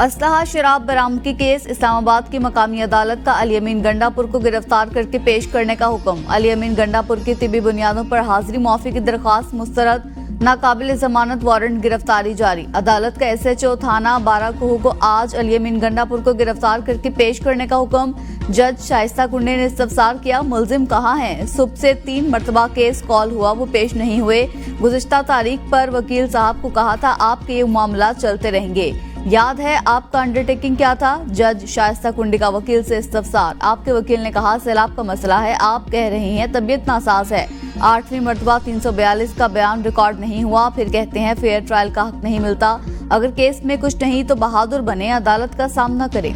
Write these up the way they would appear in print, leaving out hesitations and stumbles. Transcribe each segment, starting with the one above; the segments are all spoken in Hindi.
असलहा शराब बरामदगी केस। इस्लामाबाद की मकामी अदालत का अली अमीन गंडापुर को गिरफ्तार करके पेश करने का हुक्म। अली अमीन गंडापुर की तिबी बुनियादों पर हाजिरी मुआफी की दरख्वास्त मुस्तरद, नाकाबिल जमानत वारंट गिरफ्तारी जारी। अदालत का SHO थाना बाराकोह को आज अली अमीन गंडापुर को गिरफ्तार करके पेश करने का हुक्म। जज शाइस्ता कुंडे ने इस्तफसार किया, मुलजिम कहाँ हैं? सुबह से 3 मरतबा केस कॉल हुआ, वो पेश नहीं हुए। गुज़िश्ता तारीख पर वकील साहब को कहा था आपके ये मामला चलते रहेंगे, याद है आपका अंडरटेकिंग क्या था? जज शाइस्ता कुंडी का वकील से इस्तफसार। आपके वकील ने कहा सैलाब का मसला है, आप कह रही हैं तबीयत नासाज है। 8वीं मरतबा 342 का बयान रिकॉर्ड नहीं हुआ, फिर कहते हैं फेयर ट्रायल का हक नहीं मिलता। अगर केस में कुछ नहीं तो बहादुर बने, अदालत का सामना करें।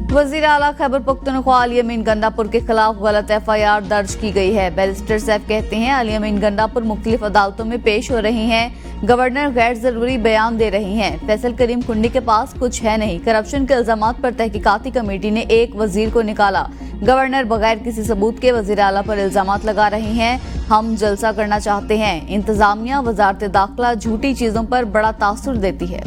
वजीर आला खैबर पख्तूनख्वा अली अमीन गंडापुर के खिलाफ गलत FIR दर्ज की गई है। बैरिस्टर सैफ कहते हैं अली अमीन गंडापुर मुख्तलिफ अदालतों में पेश हो रही हैं, गवर्नर गैर जरूरी बयान दे रही हैं। फैसल करीम कुंडी के पास कुछ है नहीं। करप्शन के इल्जामात पर तहकीकाती कमेटी ने एक वजीर को निकाला। गवर्नर बगैर किसी सबूत के वजीर आला पर इल्जामात लगा रही हैं। हम जलसा करना चाहते हैं। इंतजामिया वजारत दाखिला झूठी चीजों पर बड़ा तासुर देती है।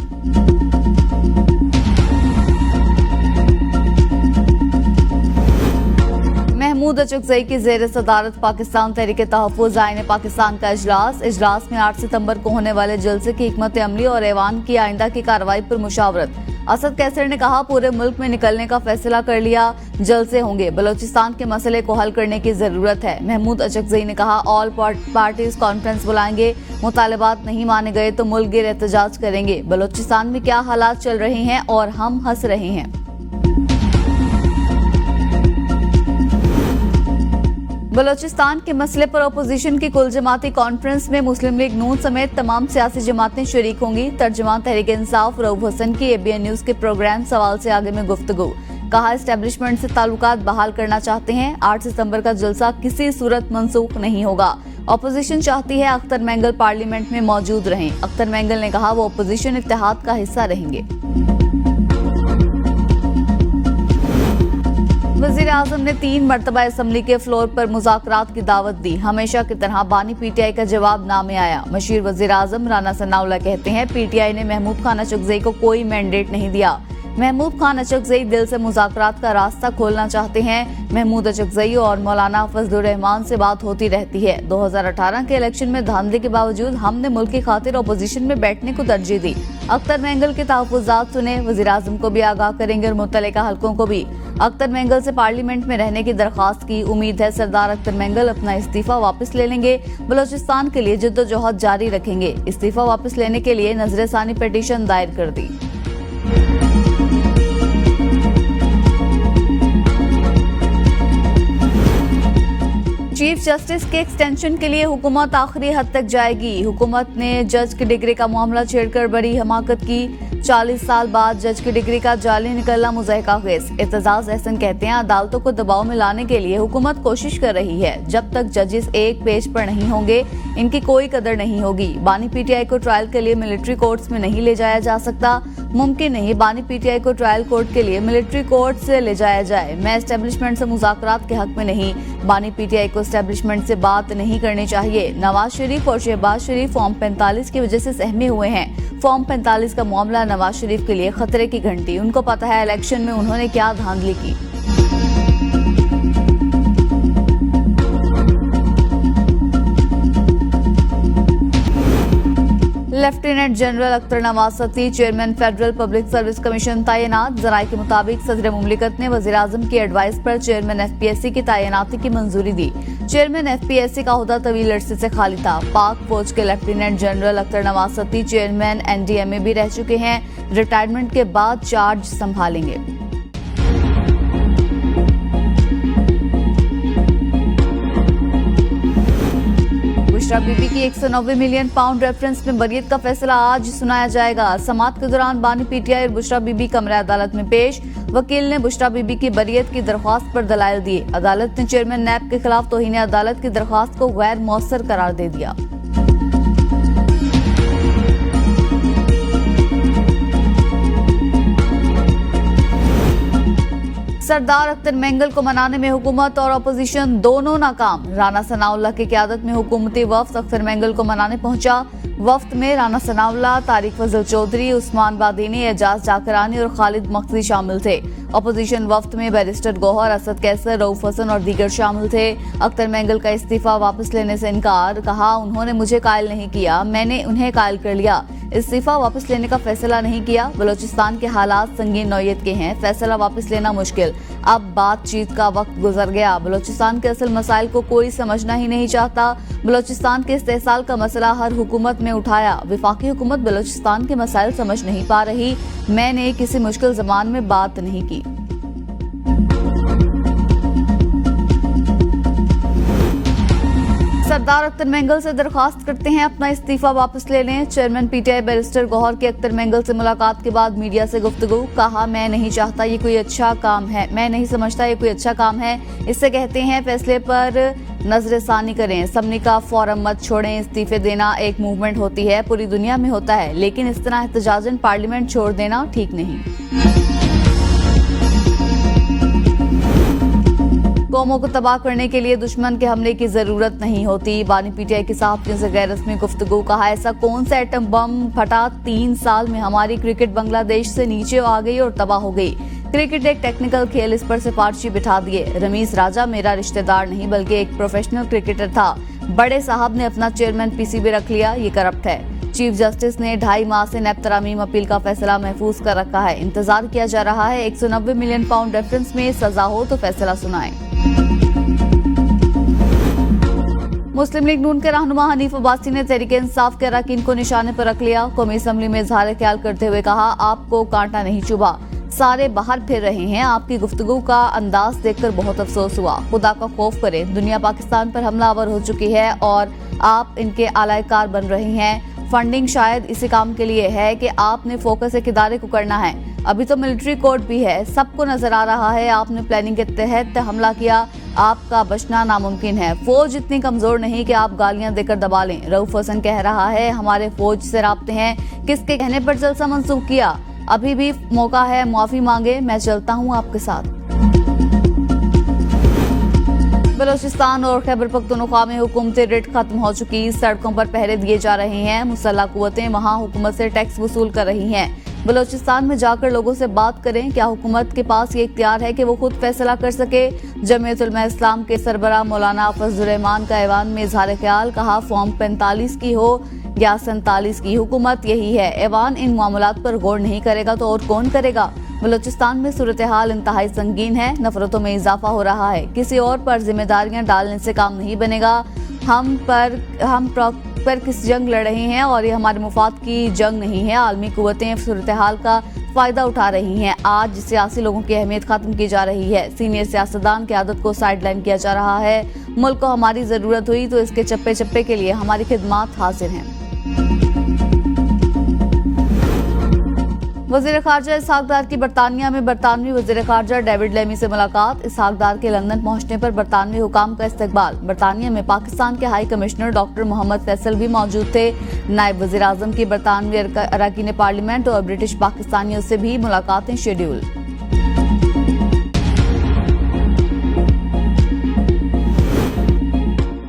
महमूद अचकजई की ज़ेर सदारत पाकिस्तान तहरीक तहफ़्फ़ुज़ आईन पाकिस्तान का इजलास में 8 सितंबर को होने वाले जलसे की हिकमत अमली और ऐवान की आइंदा की कार्रवाई पर मुशावरत। असद कैसर ने कहा पूरे मुल्क में निकलने का फैसला कर लिया, जलसे होंगे, बलोचिस्तान के मसले को हल करने की जरूरत है। महमूद अचकजई ने कहा ऑल पार्टीज कॉन्फ्रेंस बुलाएंगे, मुतालबात नहीं माने गए तो मुल्क गिर एहतजाज करेंगे। बलोचिस्तान में क्या हालात चल रहे हैं और हम हंस रहे हैं। बलोचिस्तान के मसले पर अपोजिशन की कुल जमाती कॉन्फ्रेंस में मुस्लिम लीग नून समेत तमाम सियासी जमातें शरीक होंगी। तर्जुमान तहरीक इंसाफ रऊफ हसन की ABN न्यूज के प्रोग्राम सवाल से आगे में गुफ्तगू। कहा एस्टेब्लिशमेंट से ताल्लुकात बहाल करना चाहते हैं। 8 सितंबर का जलसा किसी सूरत मंसूख नहीं होगा। अपोजिशन चाहती है अख्तर मैंगल पार्लियामेंट में मौजूद रहें। अख्तर मैंगल ने कहा वो अपोजिशन इत्तेहाद का हिस्सा रहेंगे। वज़ीर आज़म ने 3 मरतबा असम्बली के फ्लोर पर मुज़ाकरात की दावत दी। हमेशा की तरह बानी PTI का जवाब ना में आया। मशीर वज़ीर आज़म राना सनाउल्लाह कहते हैं PTI ने महमूद खान अचकजई को कोई मैंडेट नहीं दिया। महमूद खान अचकजई दिल से मुज़ाकरात का रास्ता खोलना चाहते हैं। महमूद अचकजई और मौलाना फजलुर रहमान से बात होती रहती है। 2018 के इलेक्शन में धांधली के बावजूद हमने मुल्क की खातिर अपोजिशन में बैठने को तरजीह दी। अख्तर मैंगल के तहफ़्फ़ुज़ात सुने, वज़ीर आज़म को भी आगाह करेंगे और मुतल्लिका हलकों को भी। अख्तर मैंगल से पार्लियामेंट में रहने की दरख्वास्त की। उम्मीद है सरदार अख्तर मैंगल अपना इस्तीफा वापस ले लेंगे। बलोचिस्तान के लिए जद्दोजहद जारी रखेंगे। इस्तीफा वापस लेने के लिए नजरसानी पिटीशन दायर कर दी। चीफ जस्टिस के एक्सटेंशन के लिए हुकूमत आखिरी हद तक जाएगी। हुकूमत ने जज की डिग्री का मामला छेड़कर बड़ी हमाकत की। 40 साल बाद जज की डिग्री का जाली निकलना मुज़ाहिका खेज़। एतजाज एहसन कहते हैं अदालतों को दबाव में लाने के लिए हुकूमत कोशिश कर रही है। जब तक जजेस एक पेज पर नहीं होंगे इनकी कोई कदर नहीं होगी। बानी PTI को ट्रायल के लिए मिलिट्री कोर्ट्स में नहीं ले जाया जा सकता। मुमकिन नहीं बानी PTI को ट्रायल कोर्ट के लिए मिलिट्री कोर्ट से ले जाया जाए। मैं एस्टेब्लिशमेंट से मुज़ाकरात के हक में नहीं। बानी PTI को एस्टेब्लिशमेंट से बात नहीं करनी चाहिए। नवाज शरीफ और शहबाज शरीफ फॉर्म 45 की वजह से सहमे हुए हैं। फॉर्म 45 का मामला नवाज शरीफ के लिए खतरे की घंटी। उनको पता है इलेक्शन में उन्होंने क्या धांधली की। Lieutenant general Akhtar Nawaz Satti chairman federal public service commission तैनात। जराये के मुताबिक सदर मुमलिकत ने वज़ीर आज़म की एडवाइस पर चेयरमैन FPSC की तैनाती की मंजूरी दी। चेयरमैन FPSC का ओहदा तवील अरसे से खाली था। पाक फौज के lieutenant general Akhtar Nawaz Satti chairman NDMA भी रह चुके हैं। रिटायरमेंट के बाद चार्ज संभालेंगे। बुशरा बीबी की 190 मिलियन पाउंड रेफरेंस में बरियत का फैसला आज सुनाया जाएगा। समाअत के दौरान बानी PTI और बुशरा बीबी कमरा अदालत में पेश। वकील ने बुशरा बीबी की बरियत की दरख्वास्त पर दलाइल दिए। अदालत ने चेयरमैन NAB के खिलाफ तौहीन अदालत की दरख्वास्त को गैर मौसर करार दे दिया। सरदार अख्तर मैंगल को मनाने में हुकूमत और अपोजिशन दोनों नाकाम। राना सनाउल्लाह की क़यादत में हुकूमती वफ़द अख्तर मैंगल को मनाने पहुंचा। वफ्त में राना सनाउल्लाह, तारिक फजल चौधरी, उस्मान बादीनी, एजाज जाकरानी और खालिद मखजी शामिल थे। अपोजिशन वफ्त में बैरिस्टर गौहर, असद कैसर, रऊफ हसन और दीगर शामिल थे। अख्तर मैंगल का इस्तीफा वापस लेने से इनकार, कहा उन्होंने मुझे कायल नहीं किया, मैंने उन्हें कायल कर लिया। इस्तीफा वापस लेने का फैसला नहीं किया। बलोचिस्तान के हालात संगीन नौयत के हैं, फैसला वापस लेना मुश्किल। अब बातचीत का वक्त गुजर गया। बलोचिस्तान के असल मसाइल को कोई समझना ही नहीं चाहता। बलोचिस्तान के इस्तेहसाल का मसला हर हुकूमत में उठाया। विफाकी हुकूमत बलोचिस्तान के मसाइल समझ नहीं पा रही। मैंने किसी मुश्किल ज़बान में बात नहीं की। सरदार अख्तर मैंगल से दरखास्त करते हैं अपना इस्तीफा वापस ले लें। चेयरमैन पीटीआई बैरिस्टर गौहर की अख्तर मैंगल से मुलाकात के बाद मीडिया से गुफ्तगू, कहा मैं नहीं चाहता ये कोई अच्छा काम है, मैं नहीं समझता ये कोई अच्छा काम है। इससे कहते हैं फैसले पर नजरसानी करें, असम्बली का फोरम मत छोड़ें। इस्तीफे देना एक मूवमेंट होती है, पूरी दुनिया में होता है, लेकिन इस तरह एहतजाजन पार्लियामेंट छोड़ देना ठीक नहीं। कौमों को तबाह करने के लिए दुश्मन के हमले की जरूरत नहीं होती। बानी पीटीआई के सहाफियों से गैर रस्मी गुफ्तगू, कहा ऐसा कौन सा एटम बम फटा 3 साल में हमारी क्रिकेट बांग्लादेश से नीचे आ गई और तबाह हो गई। क्रिकेट एक टेक्निकल खेल, इस पर सिफारशी बिठा दिए। रमीज राजा मेरा रिश्तेदार नहीं बल्कि एक प्रोफेशनल क्रिकेटर था। बड़े साहब ने अपना चेयरमैन पीसीबी रख लिया, ये करप्ट है। चीफ जस्टिस ने 2.5 माह से नैब तरामीम अपील का फैसला महफूज कर रखा है। इंतजार किया जा रहा है 190 मिलियन पाउंड रेफरेंस में सजा हो तो फैसला सुनाए। मुस्लिम लीग नून के रहनुमा हनीफ अब्बासी ने तहरीक इंसाफ के अरकान को निशाने पर रख लिया। कौमी असम्बली में इजहार ख्याल करते हुए कहा आपको कांटा नहीं चुभा, सारे बाहर फिर रहे हैं। आपकी गुफ्तगू का अंदाज देखकर बहुत अफसोस हुआ। खुदा का खौफ करें, दुनिया पाकिस्तान पर हमलावर हो चुकी है और आप इनके आलायकार बन रहे हैं। फंडिंग शायद इसी काम के लिए है कि आपने फोकस एक इदारे को करना है। अभी तो मिलिट्री कोर्ट भी है, सबको नजर आ रहा है आपने प्लानिंग के तहत हमला किया। आपका बचना नामुमकिन है। फौज इतनी कमजोर नहीं कि आप गालियां देकर दबा लें। रऊफ हसन कह रहा है हमारे फौज से राब्ते हैं, किसके कहने पर जलसा मंसूख किया। अभी भी मौका है, माफी मांगे, मैं चलता हूं आपके साथ। बलोचिस्तान और खैबर पख्तूनख्वा में हुकूमती रिट खत्म हो चुकी, सड़कों पर पहरे दिए जा रहे हैं। मुसल्लह कुव्वतें वहां हुकूमत से टैक्स वसूल कर रही हैं। बलोचिस्तान में जाकर लोगों से बात करें, क्या हुकूमत के पास ये इख्तियार है कि वो खुद फैसला कर सके। जमीयत उलमा इस्लाम के सरबराह मौलाना फजलुर रहमान का ऐवान में इजहार ख्याल, कहा फॉर्म 45 की हो या 47 की, हुकूमत यही है। ऐवान इन मामलात पर गौर नहीं करेगा तो और कौन करेगा। बलोचिस्तान में सूरत हाल इंतहाई संगीन है, नफरतों में इजाफा हो रहा है। किसी और पर जिम्मेदारियां डालने से काम नहीं बनेगा। हम पर किस जंग लड़ रहे हैं और ये हमारे मुफाद की जंग नहीं है। आलमी कुव्वतें सूरत हाल का फायदा उठा रही हैं। आज सियासी लोगों की अहमियत खत्म की जा रही है। सीनियर सियासतदान की आदत को साइडलाइन किया जा रहा है। मुल्क को हमारी जरूरत हुई तो इसके चप्पे चप्पे के लिए हमारी खिदमात हाजिर हैं। वज़ीर ख़ारजा इसहाक डार की बरतानिया में बरतानवी वज़ीर ख़ारजा डेविड लेमी से मुलाकात। इसहाक डार के लंदन पहुंचने पर बरतानवी हुकाम का इस्तकबाल। बरतानिया में पाकिस्तान के high commissioner doctor Mohammad Faisal भी मौजूद थे। नायब वज़ीर आज़म की बरतानवी अरकान पार्लियामेंट और ब्रिटिश पाकिस्तानियों से भी मुलाकातें शेड्यूल।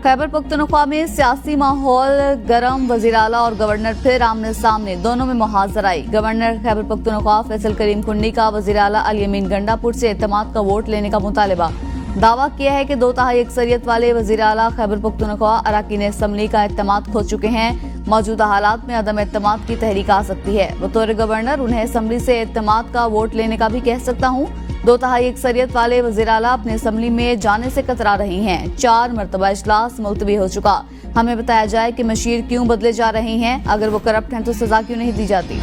खैबर पख्तूनख्वा में सियासी माहौल गर्म, वज़ीर आला और गवर्नर फिर आमने सामने, दोनों में मुहाज़राई। गवर्नर खैबर पख्तूनख्वा फैसल करीम कुंडी का वज़ीर आला अल यमीन गंडापुर से एतमाद का वोट लेने का मुतालबा। दावा किया है कि 2/3 अक्सरियत वाले वज़ीर आला खैबर पख्तूनख्वा अरकान असम्बली का एतमाद खो चुके हैं। मौजूदा हालात में अदम एतमाद की तहरीक आ सकती है। बतौर गवर्नर उन्हें असम्बली से एतमाद का वोट लेने का भी कह सकता हूँ। 2/3 अक्सरियत वाले वज़ीर आला अपने असम्बली में जाने से कतरा रहे हैं। 4 मरतबा इजलास मुलतवी हो चुका। हमें बताया जाए कि मशीर क्यों बदले जा रहे हैं। अगर वो करप्ट हैं तो सजा क्यों नहीं दी जाती।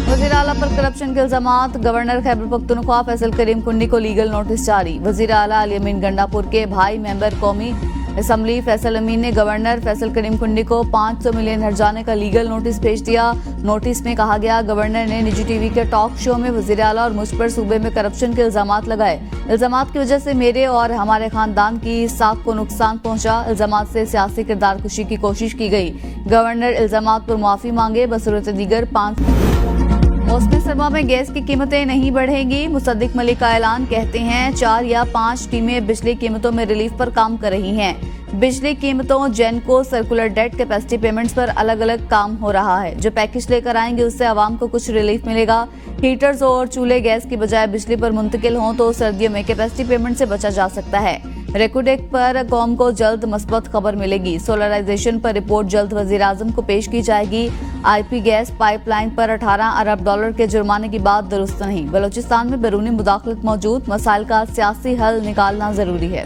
वज़ीर आला पर करप्शन के इल्जामात। गवर्नर खैबर पख्तूनख्वा फैसल करीम कुंडी को लीगल नोटिस जारी। वज़ीर आला अल यमीन गंडापुर के भाई मेंबर कौमी असम्बली फैसल अमीन ने गवर्नर फैसल करीम कुंडी को 500 मिलियन हर्जाने का लीगल नोटिस भेज दिया। नोटिस में कहा गया गवर्नर ने निजी टीवी के टॉक शो में वज़ीर आला और मुझ पर सूबे में करप्शन के इल्जामात लगाए। इल्जामात की वजह से मेरे और हमारे खानदान की साख को नुकसान पहुंचा। इल्जामात से सियासी किरदार कुशी की कोशिश की गई। गवर्नर इल्जामात पर माफी मांगे। बसूरत दीगर 5 मौसम सरमा में गैस की कीमतें नहीं बढ़ेंगी। मुसद्दिक मलिक का ऐलान, कहते हैं 4 या 5 टीमें बिजली कीमतों में रिलीफ पर काम कर रही हैं। बिजली कीमतों, जेनको, सर्कुलर डेट, कैपेसिटी पेमेंट्स पर अलग अलग काम हो रहा है। जो पैकेज लेकर आएंगे उससे आवाम को कुछ रिलीफ मिलेगा। हीटर्स और चूल्हे गैस की बजाय बिजली पर मुंतकिल हों तो सर्दियों में कैपेसिटी पेमेंट से बचा जा सकता है। रेकोडेक पर कौम को जल्द मस्बत खबर मिलेगी। सोलराइजेशन पर रिपोर्ट जल्द वजीर-आजम को पेश की जाएगी। आईपी गैस पाइपलाइन पर 18 अरब डॉलर के जुर्माने की बात दुरुस्त नहीं। बलूचिस्तान में बैरूनी मुदाखलत मौजूद, मसाइल का सियासी हल निकालना जरूरी है।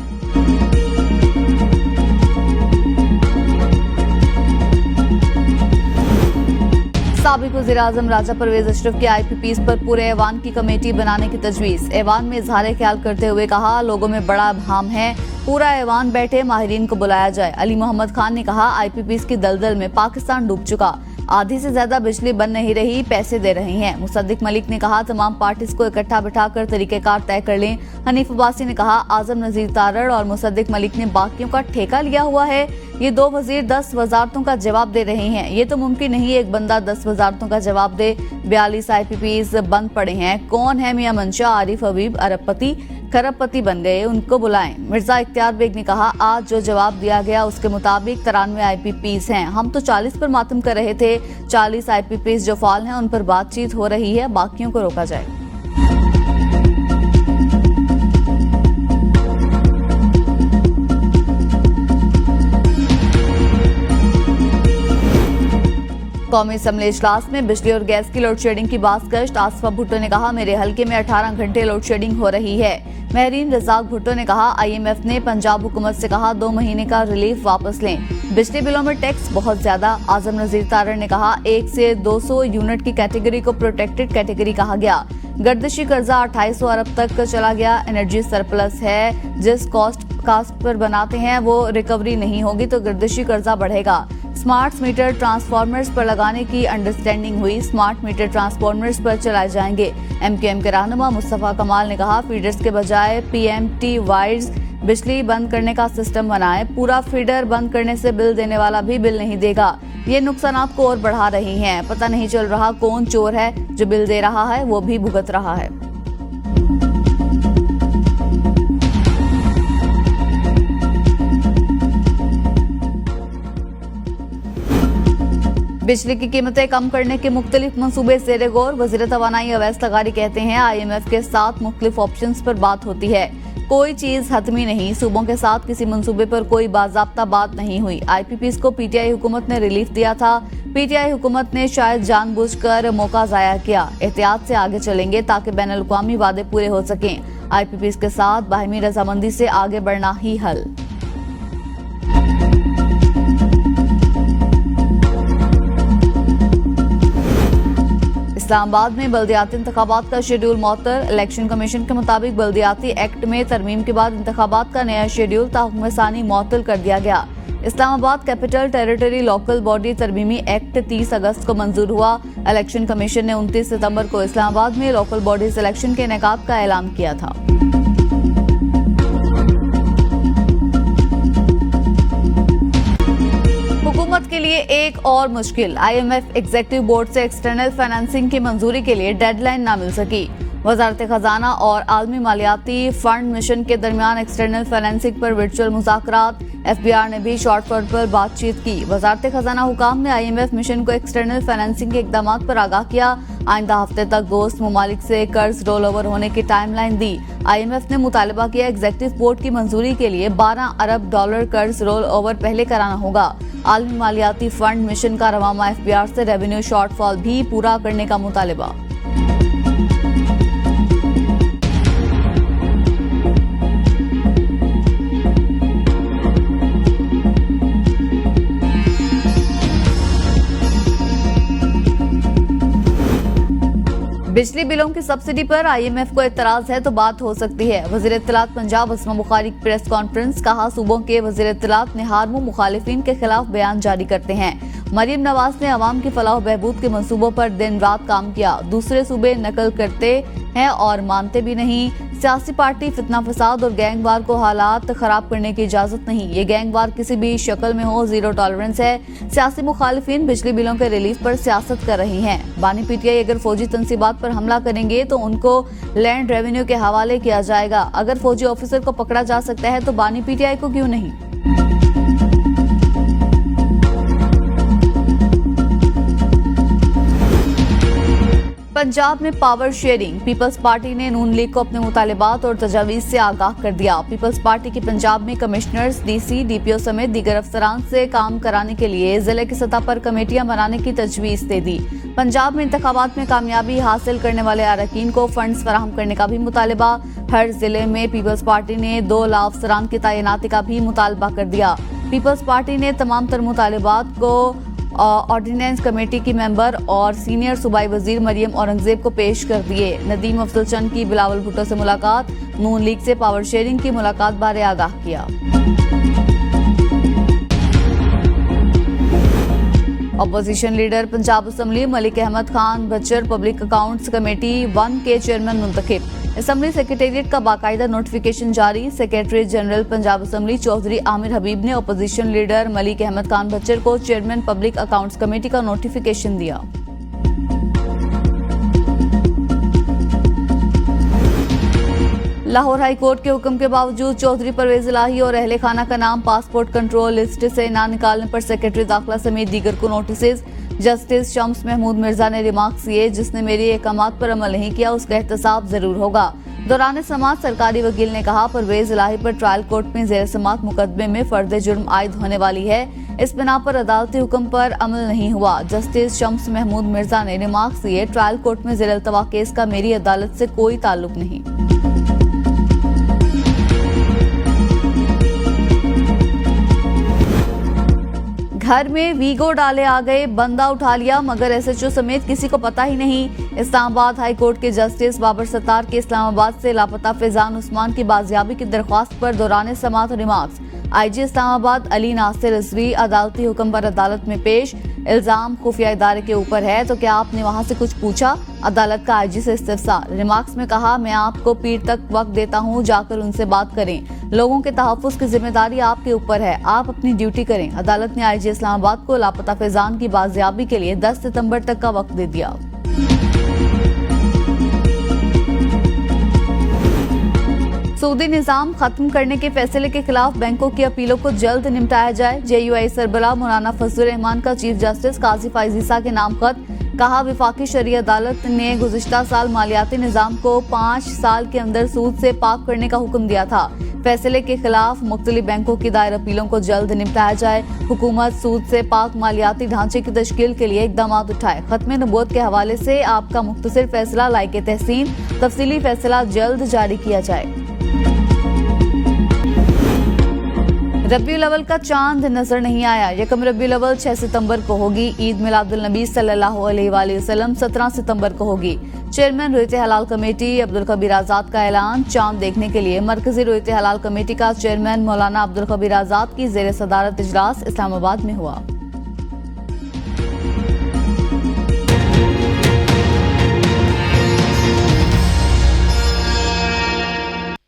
साबिक वज़ीर-ए-आज़म राजा परवेज अशरफ की IPPs पर पूरे ऐवान की कमेटी बनाने की तजवीज़। ऐवान में इजहार ख्याल करते हुए कहा, लोगों में बड़ा अबहाम है, पूरा ऐवान बैठे, माहिरीन को बुलाया जाए। अली मोहम्मद खान ने कहा, IPPs की दलदल में पाकिस्तान डूब चुका, आधी से ज्यादा बिजली बन नहीं रही, पैसे दे रही हैं। मुसद्दिक मलिक ने कहा, तमाम पार्टीज को इकट्ठा बिठाकर तरीकेकार तय कर लें। हनीफ अब्बासी ने कहा, आजम नजीर तारड़ और मुसद्दिक मलिक ने बाकियों का ठेका लिया हुआ है। ये 2 वजीर 10 वजारतों का जवाब दे रहे हैं। ये तो मुमकिन नहीं एक बंदा 10 वजारतों का जवाब दे। 42 IPPs बंद पड़े हैं। कौन है मियां मंशा, आरिफ हबीब अरबपति खरबपति बन गए, उनको बुलाएं। मिर्जा इख्तियार बेग ने कहा, आज जो जवाब दिया गया उसके मुताबिक 93 IPPs हैं। हम तो 40 पर मातम कर रहे थे। 40 IPPs जो फाल हैं उन पर बातचीत हो रही है, बाकियों को रोका जाए। कौमी असम्बली इजलास में बिजली और गैस की लोड शेडिंग की बासगश्त। आसफा भुट्टो ने कहा, मेरे हलके में 18 घंटे लोड शेडिंग हो रही है। महरीन रजाक भुट्टो ने कहा, IMF ने पंजाब हुकूमत से कहा 2 महीने का रिलीफ वापस लें। बिजली बिलों में टैक्स बहुत ज्यादा। आजम नजीर तारड़ ने कहा, 1 से 200 यूनिट की कैटेगरी को प्रोटेक्टेड कैटेगरी कहा गया। गर्दिशी कर्जा 2800 अरब तक चला गया। एनर्जी सरप्लस है, जिस कास्ट पर बनाते हैं वो रिकवरी नहीं होगी तो गर्दिशी कर्जा बढ़ेगा। स्मार्ट मीटर ट्रांसफार्मर्स पर लगाने की अंडरस्टैंडिंग हुई। स्मार्ट मीटर ट्रांसफार्मर्स पर चलाए जाएंगे। MQM के रहनुमा मुस्तफा कमाल ने कहा, फीडर्स के बजाय PMT वायर्स बिजली बंद करने का सिस्टम बनाएं। पूरा फीडर बंद करने से बिल देने वाला भी बिल नहीं देगा। ये नुकसानात को और बढ़ा रही हैं। पता नहीं चल रहा कौन चोर है, जो बिल दे रहा है वो भी भुगत रहा है। बिजली की कीमतें कम करने के मुख्तलिफ मंसूबे ज़ेरे गौर। वज़ीर तवानाई अवैस लगारी कहते हैं, IMF के साथ मुख्तलिफ ऑप्शंस पर बात होती है, कोई चीज हतमी नहीं। सूबों के साथ किसी मंसूबे पर कोई बाज़ाब्ता बात नहीं हुई। IPPs को PTI हुकूमत ने रिलीफ दिया था। PTI हुकूमत ने शायद जानबूझकर मौका जाया किया। एहतियात से आगे चलेंगे ताकि बैनुल-अक़वामी वादे पूरे हो सकें। IPPs के साथ बाहमी रजामंदी से आगे बढ़ना ही हल। इस्लामाबाद में बल्दियाती इंतखाबात का शेड्यूल मअतल। इलेक्शन कमीशन के मुताबिक बल्दियाती एक्ट में तरमीम के बाद इंतखाबात का नया शेड्यूल ताहुक्म सानी मअतल कर दिया गया। Islamabad capital territory local body तरमीमी एक्ट 30 अगस्त को मंजूर हुआ। इलेक्शन कमीशन ने 29 सितंबर को इस्लामाबाद में लोकल बॉडीज इलेक्शन के इनेकाद का ऐलान किया था। हुकूमत के लिए एक और मुश्किल। IMF एग्जीक्यूटिव बोर्ड से एक्सटर्नल फाइनेंसिंग की मंजूरी के लिए डेडलाइन न मिल सकी। वजारत खजाना और आलमी मालियाती फंड मिशन के दरमियान एक्सटर्नल फाइनेंसिंग पर वर्चुअल मुज़ाकरात। FBR ने भी शॉर्ट फॉर्म पर बातचीत की। वजारत खजाना हुकाम ने IMF मिशन को एक्सटर्नल फाइनेंसिंग के इक़दामात पर आगाह किया। आइंदा हफ्ते तक दोस्त ममालिक से कर्ज रोल ओवर होने की टाइमलाइन दी। IMF ने मुतालबा किया एग्जीक्यूटिव बोर्ड की मंजूरी के लिए 12 अरब डॉलर कर्ज रोल ओवर पहले कराना होगा। आलमी मालियाती फंड मिशन का रवामा FBR से रेवेन्यू शॉर्टफॉल भी पूरा करने का मुतालबा। बिजली बिलों की सब्सिडी पर IMF को एतराज है तो बात हो सकती है। वज़ीर इत्तलात पंजाब अस्मा बुखारी की प्रेस कॉन्फ्रेंस। कहा, सूबों के वज़ीर इत्तलात निहारमू मुखालिफिन के खिलाफ बयान जारी करते हैं। मरियम नवाज ने अवाम की फलाह बहबूद के मंसूबों पर दिन रात काम किया। दूसरे सूबे नकल करते हैं और मानते भी नहीं। सियासी पार्टी फितना फसाद और गैंगवार को हालात खराब करने की इजाजत नहीं। ये गैंगवार किसी भी शक्ल में हो, जीरो टॉलरेंस है। सियासी मुखालिफिन बिजली बिलों के रिलीफ पर सियासत कर रही हैं। बानी PTI अगर फौजी तंसीबात पर हमला करेंगे तो उनको लैंड रेवेन्यू के हवाले किया जाएगा। अगर फौजी ऑफिसर को पकड़ा जा सकता है तो बानी PTI को क्यों नहीं। पंजाब में पावर शेयरिंग। पीपल्स पार्टी ने नून लीग को अपने मुतालिबात और तजावीज से आगाह कर दिया। पीपल्स पार्टी की पंजाब में कमिश्नर्स, डीसी, डीपीओ समेत दीगर अफसरान से काम कराने के लिए जिले की सतह पर कमेटियां बनाने की तजवीज दे दी। पंजाब में इंतखाबात में कामयाबी हासिल करने वाले अरकान को फंड्स फराहम करने का भी मुतालिबा। हर जिले में पीपल्स पार्टी ने 2 लाख अफसरान की तैनाती का भी मुतालबा कर दिया। पीपल्स पार्टी ने तमाम तर मुतालिबात को ऑर्डिनेंस कमेटी की मेंबर और सीनियर सूबाई वजीर मरियम औरंगजेब को पेश कर दिए। नदीम अफजल चंद की बिलावल भुट्टो से मुलाकात, नून लीग से पावर शेयरिंग की मुलाकात बारे आगाह किया। Opposition leader Punjab assembly Malik Ahmad Khan Bachhar public accounts committee 1 के चेयरमैन मुंतखब। असम्बली सेक्रेटेरिएट का बाकायदा नोटिफिकेशन जारी। Secretary general Punjab assembly Chaudhry Amir Habib ने अपोजिशन लीडर मलिक अहमद खान बच्चर को चेयरमैन पब्लिक अकाउंट्स कमेटी का नोटिफिकेशन दिया। लाहौर हाई कोर्ट के हुक्म के बावजूद चौधरी परवेज इलाही और अहले खाना का नाम पासपोर्ट कंट्रोल लिस्ट से ना निकालने पर सेक्रेटरी दाखिला समेत दीगर को नोटिस। जस्टिस शम्स महमूद मिर्जा ने रिमार्क्स दिए, जिसने मेरी अहकामात पर अमल नहीं किया उसका एहतसाब जरूर होगा। दौरान समाअत सरकारी वकील ने कहा, परवेज इलाही पर ट्रायल कोर्ट में जेर समाअत मुकदमे में फर्द जुर्म आयद होने वाली है। इस बिना पर अदालती हुक्म पर अमल नहीं हुआ। जस्टिस शम्स महमूद मिर्जा ने रिमार्क्स दिए, ट्रायल कोर्ट में जेर अल्तवा केस का मेरी अदालत से कोई ताल्लुक नहीं। घर में वीगो डाले आ गए, बंदा उठा लिया मगर एसएचओ समेत किसी को पता ही नहीं। इस्लामाबाद हाई कोर्ट के जस्टिस बाबर सत्तार के इस्लामाबाद से लापता फैजान उस्मान की बाजियाबी की दरख्वास्त पर दौरान समाअत रिमार्क्स। आईजी इस्लामाबाद अली नासिर रिजवी अदालती हुक्म पर अदालत में पेश। इल्जाम खुफिया इदारे के ऊपर है तो क्या आपने वहां से कुछ पूछा? अदालत का आईजी से इस्तिफसार। रिमार्क्स में कहा, मैं आपको पीर तक वक्त देता हूं, जाकर उनसे बात करें। लोगों के तहफ्फुज़ की जिम्मेदारी आपके ऊपर है, आप अपनी ड्यूटी करें। अदालत ने आईजी इस्लामाबाद को लापता फैजान की बाजियाबी के लिए 10 सितंबर तक का वक्त दे दिया। सूदी निजाम खत्म करने के फैसले के खिलाफ बैंकों की अपीलों को जल्द निपटाया जाए। जेयूआई सरबराह मौलाना फजलुर रहमान का चीफ जस्टिस काजी फाइज ईसा के नाम खत। कहा, विफाकी शरई अदालत ने गुज़िश्ता साल मालियाती निजाम को 5 साल के अंदर सूद से पाक करने का हुक्म दिया था। फैसले के खिलाफ मुख्तलिफ बैंकों की दायर अपीलों को जल्द निपटाया जाए। हुकूमत सूद से पाक मालियाती ढांचे की तश्कील के लिए इकदाम उठाए। खत्म नबूवत के हवाले से आपका मुख्तसर फैसला लायक तहसीन, तफसीली फैसला जल्द जारी किया जाए। रबीउल अव्वल का चांद नजर नहीं आया। यकम रबीउल अव्वल 6 सितंबर को होगी। ईद मिलादुल नबी सल्लल्लाहु अलैहि वसल्लम 17 सितंबर को होगी। चेयरमैन रुयत हलाल कमेटी अब्दुल कबीर आजाद का ऐलान। चांद देखने के लिए मरकजी रुयत हलाल कमेटी का चेयरमैन मौलाना अब्दुल कबीर आजाद की जेर सदारत इजलास इस्लामाबाद में हुआ।